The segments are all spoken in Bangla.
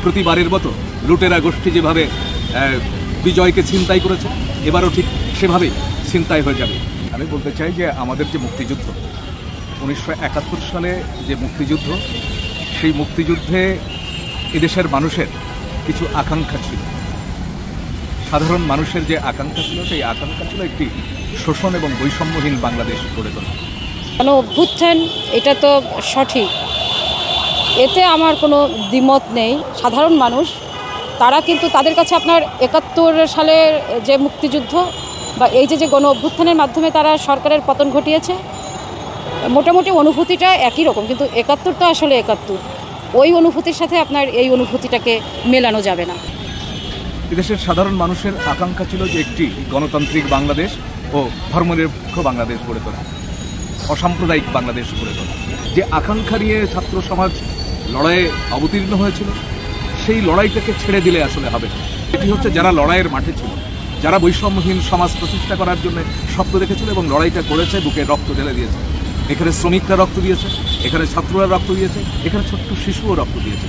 প্রতিবারের মতো লুটেরা গোষ্ঠী যেভাবে বিজয়কে ছিনতাই করেছে, এবারও ঠিক সেভাবেই ছিনতাই হয়ে যাবে। আমি বলতে চাই যে আমাদের যে মুক্তিযুদ্ধ 1971 সালে যে মুক্তিযুদ্ধ, সেই মুক্তিযুদ্ধে এদেশের মানুষের কিছু আকাঙ্ক্ষা ছিল। সাধারণ মানুষের যে আকাঙ্ক্ষা ছিল, সেই আকাঙ্ক্ষা ছিল একটি শোষণ এবং বৈষম্যহীন বাংলাদেশ গড়ে তোলা। কোনো অভ্যুত্থান, এটা তো সঠিক, এতে আমার কোনো দ্বিমত নেই। সাধারণ মানুষ তারা কিন্তু তাদের কাছে আপনার 71 সালের যে মুক্তিযুদ্ধ বা এই যে গণ অভ্যুত্থানের মাধ্যমে তারা সরকারের পতন ঘটিয়েছে, মোটামুটি অনুভূতিটা একই রকম, কিন্তু 71 তো আসলে 71, ওই অনুভূতির সাথে আপনার এই অনুভূতিটাকে মেলানো যাবে না। এদেশের সাধারণ মানুষের আকাঙ্ক্ষা ছিল যে একটি গণতান্ত্রিক বাংলাদেশ ও ধর্মনিরপেক্ষ বাংলাদেশ গড়ে তোলা, অসাম্প্রদায়িক বাংলাদেশ গড়ে তোলা। যে আকাঙ্ক্ষা নিয়ে ছাত্র সমাজ লড়াইয়ে অবতীর্ণ হয়েছিল, সেই লড়াইটাকে ছেড়ে দিলে আসলে হবে না। এটি হচ্ছে যারা লড়াইয়ের মাঠে ছিল, যারা বৈষম্যহীন সমাজ প্রতিষ্ঠা করার জন্য স্বপ্ন দেখেছিল এবং লড়াইটা করেছে, বুকে রক্ত ঢেলে দিয়েছে। এখানে শ্রমিকরা রক্ত দিয়েছে, এখানে ছাত্ররা রক্ত দিয়েছে, এখানে ছোট্ট শিশুও রক্ত দিয়েছে।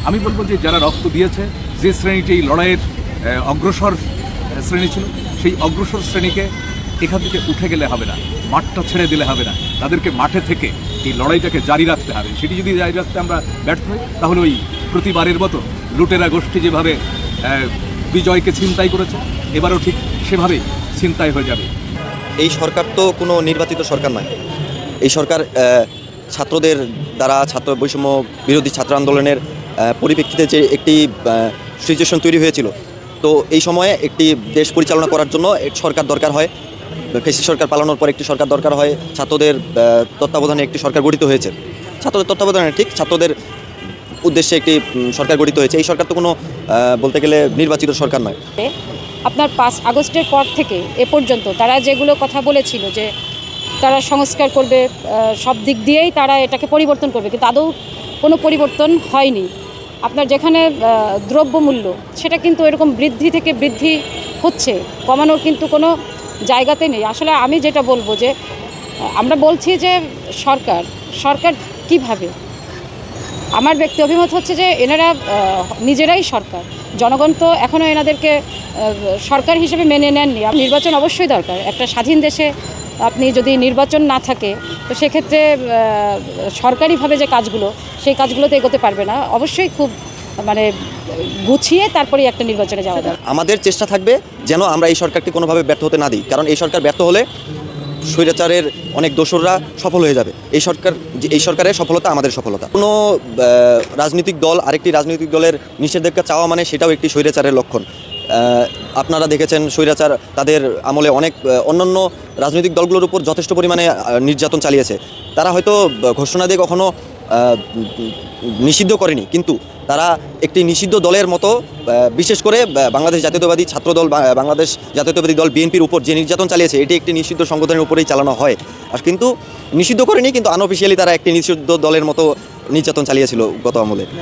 আমি বলবো যে যারা রক্ত দিয়েছে, যে শ্রেণীটি এই লড়াইয়ের অগ্রসর শ্রেণী ছিল, সেই অগ্রসর শ্রেণীকে এখান থেকে উঠে গেলে হবে না, মাঠটা ছেড়ে দিলে হবে না, তাদেরকে মাঠে থেকে এই লড়াইটাকে জারি রাখতে হবে। সেটি যদি জারি রাখতে আমরা ব্যর্থ হই, তাহলে ওই প্রতিবারের মতো লুটেরা গোষ্ঠী যেভাবে বিজয়কে ছিনতাই করেছে, এবারও ঠিক সেভাবেই ছিনতাই হয়ে যাবে। এই সরকার তো কোনো নির্বাচিত সরকার নয়। এই সরকার ছাত্রদের দ্বারা ছাত্র বৈষম্য বিরোধী ছাত্র আন্দোলনের পরিপ্রেক্ষিতে যে একটি সিচুয়েশন তৈরি হয়েছিল, তো এই সময়ে একটি দেশ পরিচালনা করার জন্য এক সরকার দরকার হয়। ফ্যাসিস্ট সরকার পালানোর পর একটি সরকার দরকার হয়। ছাত্রদের তত্ত্বাবধানে একটি সরকার গঠিত হয়েছে। ছাত্রদের তত্ত্বাবধানে ঠিক ছাত্রদের উদ্দেশ্যে একটি সরকার গঠিত হয়েছে। এই সরকার তো কোনো বলতে গেলে নির্বাচিত সরকার নয়। আপনার 5 আগস্টের পর থেকে এ পর্যন্ত তারা যেগুলো কথা বলেছিল যে তারা সংস্কার করবে, সব দিক দিয়েই তারা এটাকে পরিবর্তন করবে, কিন্তু আদৌ কোনো পরিবর্তন হয়নি। আপনার যেখানে দ্রব্যমূল্য, সেটা কিন্তু এরকম বৃদ্ধি থেকে বৃদ্ধি হচ্ছে, কমানোর কিন্তু কোনো জায়গাতে নেই। আসলে আমি যেটা বলবো যে আমরা বলছি যে সরকার কিভাবে, আমার ব্যক্তি অভিমত হচ্ছে যে এনারা নিজেরাই সরকার, জনগণ তো এখনও এনাদেরকে সরকার হিসেবে মেনে নেননি। নির্বাচন অবশ্যই দরকার। একটা স্বাধীন দেশে আপনি যদি নির্বাচন না থাকে, তো সেক্ষেত্রে সরকারিভাবে যে কাজগুলো, সেই কাজগুলোতে এগোতে পারবে না। অবশ্যই খুব গুছিয়ে তারপরেই একটা নির্বাচনে যাওয়া দরকার। আমাদের চেষ্টা থাকবে যেন আমরা এই সরকারকে কোনোভাবে ব্যর্থ হতে না দিই, কারণ এই সরকার ব্যর্থ হলে স্বৈরাচারের অনেক দোসররা সফল হয়ে যাবে। এই সরকারের সফলতা আমাদের সফলতা। কোনো রাজনৈতিক দল আরেকটি রাজনৈতিক দলের নিষেধাজ্ঞা চাওয়া মানে সেটাও একটি স্বৈরাচারের লক্ষণ। আপনারা দেখেছেন স্বৈরাচার তাদের আমলে অনেক অন্যান্য রাজনৈতিক দলগুলোর উপর যথেষ্ট পরিমাণে নির্যাতন চালিয়েছে। তারা হয়তো ঘোষণা দিয়ে কখনো নিষিদ্ধ করেনি, কিন্তু তারা একটি নিষিদ্ধ দলের মতো, বিশেষ করে বাংলাদেশ জাতীয়তাবাদী ছাত্রদল, বাংলাদেশ জাতীয়তাবাদী দল বিএনপির উপর যে নির্যাতন চালিয়েছে, এটি একটি নিষিদ্ধ সংগঠনের উপরেই চালানো হয়। আর কিন্তু নিষিদ্ধ করেনি, কিন্তু আনঅফিসিয়ালি তারা একটি নিষিদ্ধ দলের মতো নির্যাতন চালিয়েছিল গত আমলে।